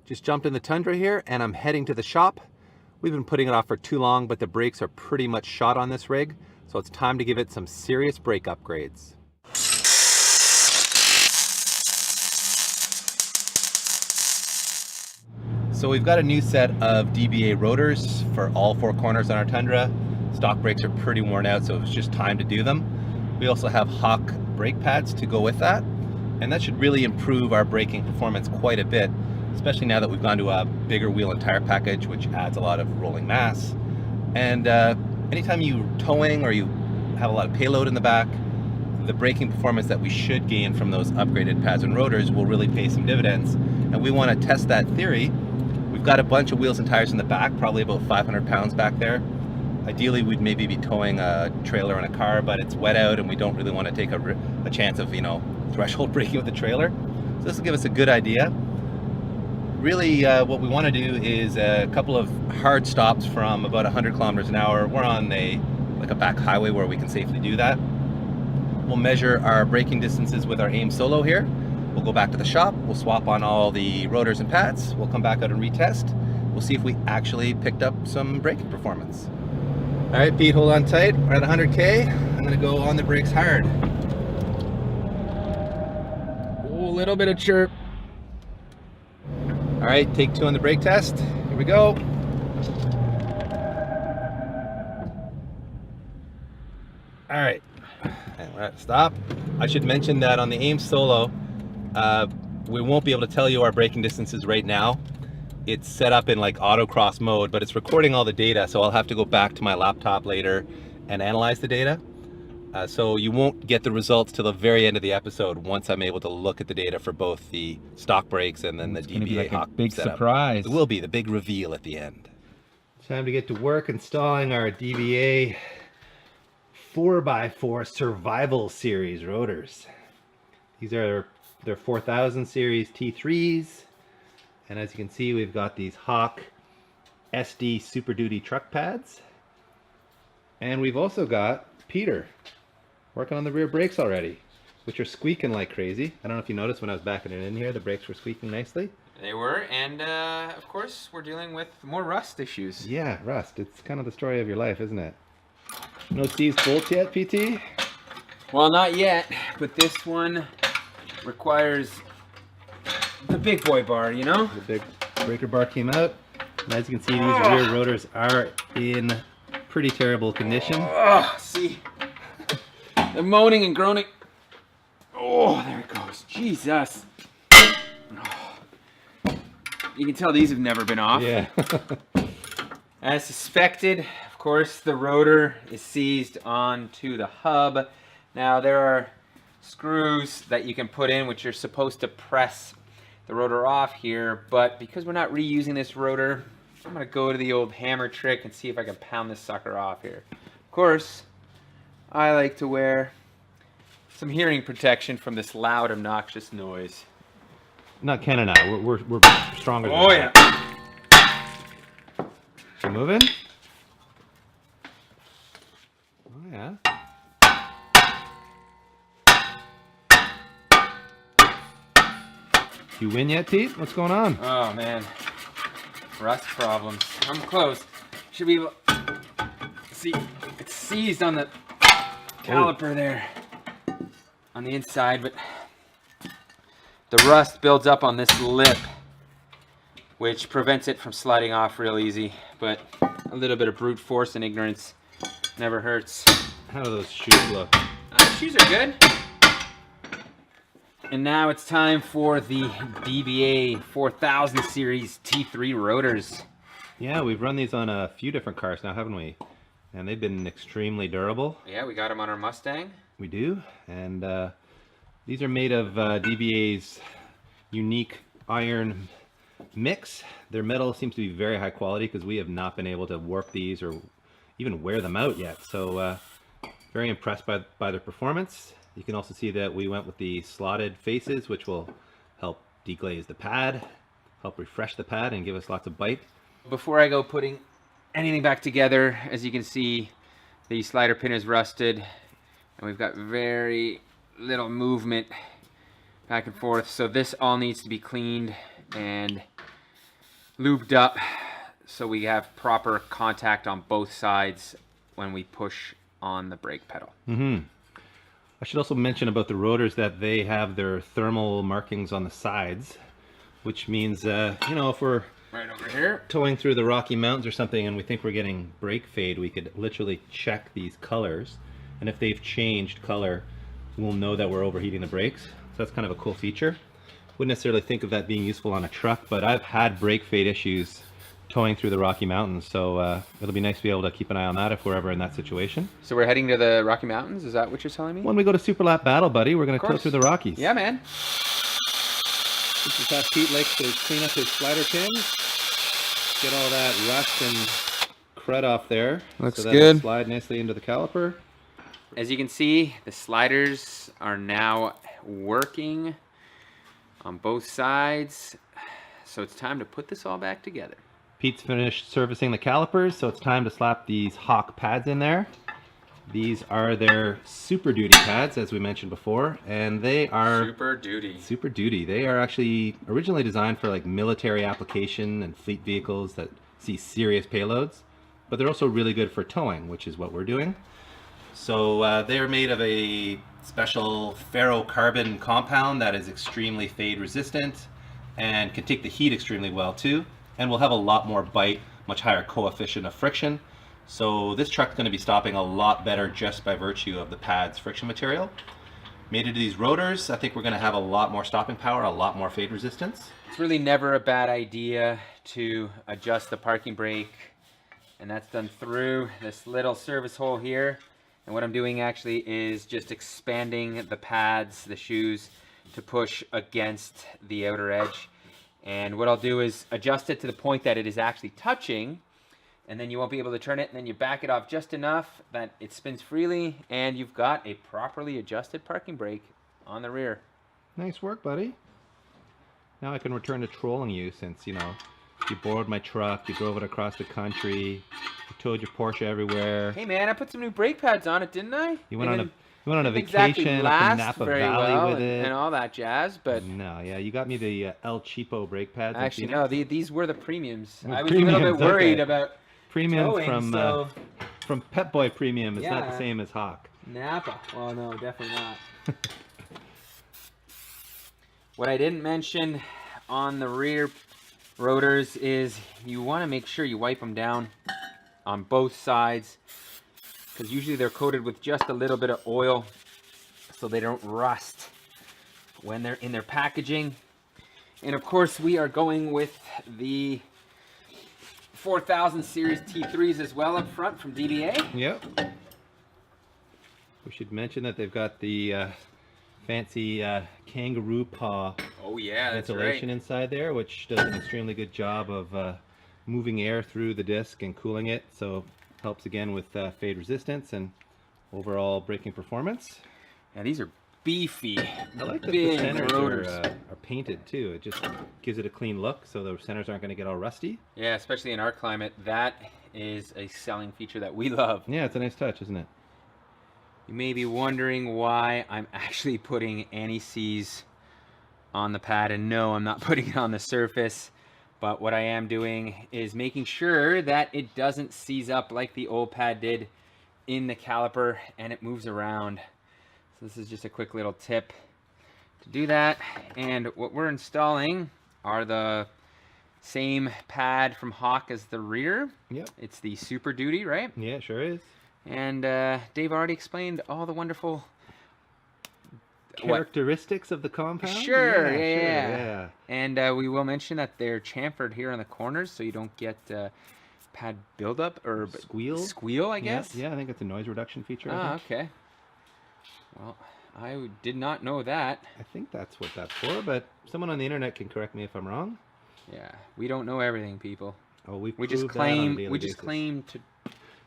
Just jumped in the Tundra here and I'm heading to the shop. We've been putting it off for too long, but the brakes are pretty much shot on this rig, so it's time to give it some serious brake upgrades. So we've got a new set of DBA rotors for all four corners on our Tundra. Stock brakes are pretty worn out, so it's just time to do them. We also have Hawk brake pads to go with that, and that should really improve our braking performance quite a bit, especially now that we've gone to a bigger wheel and tire package, which adds a lot of rolling mass. And anytime you're towing or you have a lot of payload in the back, the braking performance that we should gain from those upgraded pads and rotors will really pay some dividends. And we want to test that theory. We've got a bunch of wheels and tires in the back, probably about 500 pounds back there. Ideally, we'd maybe be towing a trailer and a car, but it's wet out and we don't really want to take a chance of, threshold braking with the trailer. So this will give us a good idea. Really, what we want to do is a couple of hard stops from about 100 kilometers an hour. We're on a back highway where we can safely do that. We'll measure our braking distances with our AIM Solo here. We'll go back to the shop, we'll swap on all the rotors and pads, we'll come back out and retest. We'll see if we actually picked up some braking performance. All right, Pete, hold on tight. We're at 100K. I'm gonna go on the brakes hard. A little bit of chirp. All right, take 2 on the brake test. Here we go. All right, and we're at stop. I should mention that on the AIM Solo, we won't be able to tell you our braking distances right now. It's set up in autocross mode, but it's recording all the data, so I'll have to go back to my laptop later and analyze the data. So you won't get the results till the very end of the episode once I'm able to look at the data for both the stock brakes and then the DBA Hawk big setup. Surprise. It will be the big reveal at the end. Time to get to work installing our DBA 4x4 Survival Series rotors. These are their 4000 series T3s, and as you can see, we've got these Hawk SD Super Duty truck pads, and we've also got Peter working on the rear brakes already, which are squeaking like crazy. I don't know if you noticed when I was backing it in here, the brakes were squeaking nicely. They were, and of course we're dealing with more rust issues. Yeah, rust. It's kind of the story of your life, isn't it? No seized bolts yet, PT? Well, not yet, but this one requires the big boy bar, The big breaker bar came out, and as you can see, these rear rotors are in pretty terrible condition. Oh, see, the moaning and groaning. Oh, there it goes. Jesus. Oh. You can tell these have never been off. Yeah. As suspected, of course, the rotor is seized onto the hub. Now, there are screws that you can put in which are supposed to press the rotor off here, but because we're not reusing this rotor, I'm going to go to the old hammer trick and see if I can pound this sucker off here. Of course, I like to wear some hearing protection from this loud, obnoxious noise. Not Ken and I. We're stronger than Oh, that. yeah. You moving? Oh, yeah. You win yet, Pete? What's going on? Oh, man. Rust problems. I'm close. Should be able... See, it's seized on the caliper there. On the inside, but the rust builds up on this lip, which prevents it from sliding off real easy. But a little bit of brute force and ignorance never hurts. How do those shoes look? Shoes are good. And now it's time for the DBA 4000 series T3 rotors. Yeah, we've run these on a few different cars now, haven't we? And they've been extremely durable. Yeah, we got them on our Mustang. We do, and these are made of DBA's unique iron mix. Their metal seems to be very high quality because we have not been able to warp these or even wear them out yet. So very impressed by their performance. You can also see that we went with the slotted faces, which will help deglaze the pad, help refresh the pad and give us lots of bite. Before I go putting anything back together, as you can see, the slider pin is rusted and we've got very little movement back and forth, so this all needs to be cleaned and lubed up so we have proper contact on both sides when we push on the brake pedal. I should also mention about the rotors that they have their thermal markings on the sides, which means, you know, if we're Right over here. towing through the Rocky Mountains or something and we think we're getting brake fade, we could literally check these colors, and if they've changed color, we'll know that we're overheating the brakes. So that's kind of a cool feature. Wouldn't necessarily think of that being useful on a truck, but I've had brake fade issues towing through the Rocky Mountains, so it'll be nice to be able to keep an eye on that if we're ever in that situation. So we're heading to the Rocky Mountains, is that what you're telling me? When we go to Super Lap Battle, buddy, we're going to tow through the Rockies. Yeah, man. This is how Pete likes to clean up his slider pins. Get all that rust and crud off there. Looks so good. Slide nicely into the caliper. As you can see, the sliders are now working on both sides. So it's time to put this all back together. Pete's finished servicing the calipers, so it's time to slap these Hawk pads in there. These are their Super Duty pads, as we mentioned before, and they are Super Duty. Super Duty. They are actually originally designed for like military application and fleet vehicles that see serious payloads, but they're also really good for towing, which is what we're doing. So they're made of a special ferrocarbon compound that is extremely fade resistant and can take the heat extremely well too, and will have a lot more bite, much higher coefficient of friction. So this truck's going to be stopping a lot better just by virtue of the pad's friction material. Made into these rotors, I think we're going to have a lot more stopping power, a lot more fade resistance. It's really never a bad idea to adjust the parking brake, and that's done through this little service hole here. And what I'm doing actually is just expanding the pads, the shoes, to push against the outer edge. And what I'll do is adjust it to the point that it is actually touching, and then you won't be able to turn it, and then you back it off just enough that it spins freely, and you've got a properly adjusted parking brake on the rear. Nice work, buddy. Now I can return to trolling you, since, you know, you borrowed my truck, you drove it across the country, you towed your Porsche everywhere. Hey man, I put some new brake pads on it, didn't I? You went on a Didn't vacation up in Napa very Valley well with it. and all that jazz, but No, yeah, you got me the El Cheapo brake pads. actually no, these were the premiums. Oh, I was a little premiums, bit worried okay. about Premium towing, from Pep Boy Premium is not the Yeah. same as Hawk. Napa. Well, no, definitely not. What I didn't mention on the rear rotors is you want to make sure you wipe them down on both sides, because usually they're coated with just a little bit of oil so they don't rust when they're in their packaging. And of course we are going with the 4000 series T3s as well up front from DBA. Yep. We should mention that they've got the fancy kangaroo paw Oh yeah, that's ventilation right. inside there, which does an extremely good job of moving air through the disc and cooling it, so helps again with fade resistance and overall braking performance. Yeah, these are beefy, I like that the big centers rotors. are painted too. It just gives it a clean look, so the centers aren't going to get all rusty. Yeah, especially in our climate, that is a selling feature that we love. Yeah, it's a nice touch, isn't it? You may be wondering why I'm actually putting anti-seize on the pad, and no, I'm not putting it on the surface, but what I am doing is making sure that it doesn't seize up like the old pad did in the caliper and it moves around. So this is just a quick little tip to do that. And what we're installing are the same pad from Hawk as the rear. Yep. It's the Super Duty, right? Yeah, it sure is. And Dave already explained all the wonderful Characteristics of the compound? Sure, Yeah, yeah. And we will mention that they're chamfered here on the corners, so you don't get pad buildup or squeal, I guess. Yeah, I think it's a noise reduction feature. I Ah, think. okay. Well, I did not know that. I think that's what that's for, but someone on the internet can correct me if I'm wrong. Yeah, we don't know everything, people. Oh, we just claim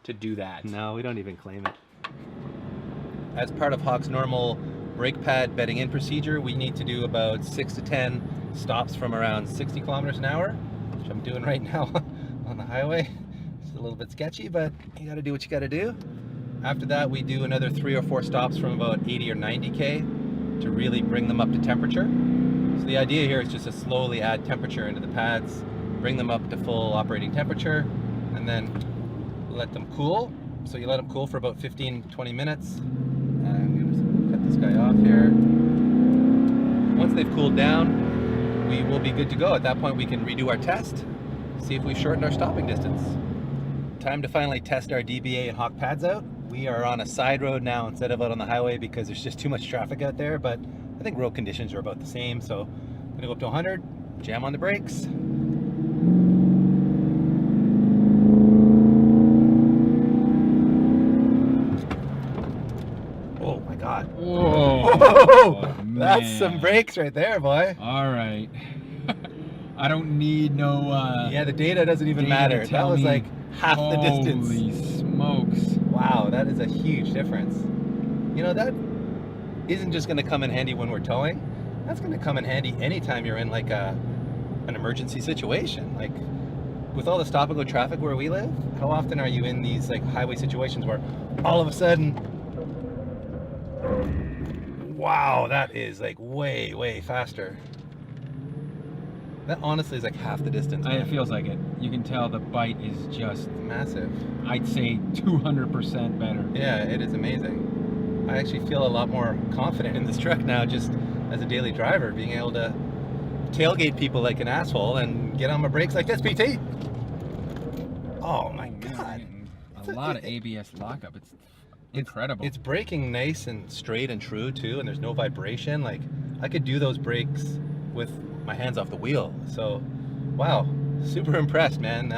to do that. No, we don't even claim it. As part of Hawk's normal brake pad bedding in procedure, we need to do about 6 to 10 stops from around 60 kilometers an hour, which I'm doing right now on the highway. It's a little bit sketchy, but you got to do what you got to do. After that, we do another 3 or 4 stops from about 80 or 90k to really bring them up to temperature. So the idea here is just to slowly add temperature into the pads, bring them up to full operating temperature, and then let them cool. So you let them cool for about 15-20 minutes. I'm going to cut this guy off here. Once they've cooled down, we will be good to go. At that point, we can redo our test, see if we've shortened our stopping distance. Time to finally test our DBA and Hawk pads out. We are on a side road now instead of out on the highway because there's just too much traffic out there, but I think road conditions are about the same. So I'm gonna go up to 100, jam on the brakes. Oh my God. Whoa. Whoa. Man. That's some brakes right there, boy. All right. I don't need no Yeah, the data doesn't even data matter. to That tell was me. like half the distance. Holy smokes. Wow, that is a huge difference. You know, that isn't just going to come in handy when we're towing. That's going to come in handy anytime you're in like an emergency situation. Like with all the stop and go traffic where we live, how often are you in these like highway situations where all of a sudden, wow, that is like way faster. That honestly is like half the distance. It feels like it. You can tell the bite is just, Massive. I'd say 200% better. Yeah, it is amazing. I actually feel a lot more confident in this truck now, just as a daily driver, being able to tailgate people like an asshole and get on my brakes like this, PT. Oh my God. A lot of ABS lockup. It's incredible. It's braking nice and straight and true too, and there's no vibration. Like I could do those brakes with my hands off the wheel. So, wow, super impressed, man.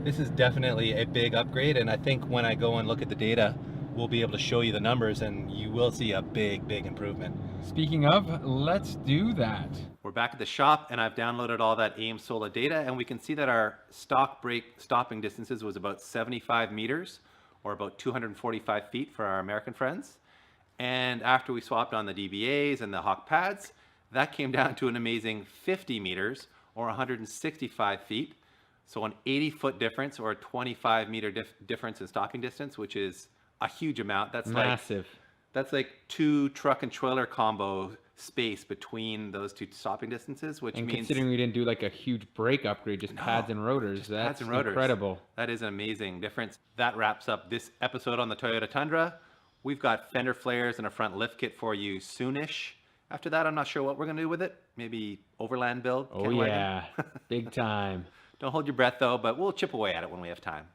This is definitely a big upgrade, and I think when I go and look at the data, we'll be able to show you the numbers, and you will see a big improvement. Speaking of, let's do that. We're back at the shop, and I've downloaded all that AM Sola data, and we can see that our stock brake stopping distances was about 75 meters, or about 245 feet for our American friends. And after we swapped on the DBAs and the Hawk pads, that came down to an amazing 50 meters, or 165 feet. So an 80-foot difference, or a 25-meter difference in stopping distance, which is a huge amount. That's massive. That's like 2 truck and trailer combo space between those 2 stopping distances, which means, considering we didn't do like a huge brake upgrade, just pads and rotors, that's pads and rotors. incredible. That is an amazing difference. That wraps up this episode on the Toyota Tundra. We've got fender flares and a front lift kit for you soonish. After that, I'm not sure what we're going to do with it. Maybe overland build. Oh yeah, big time. Don't hold your breath though, but we'll chip away at it when we have time.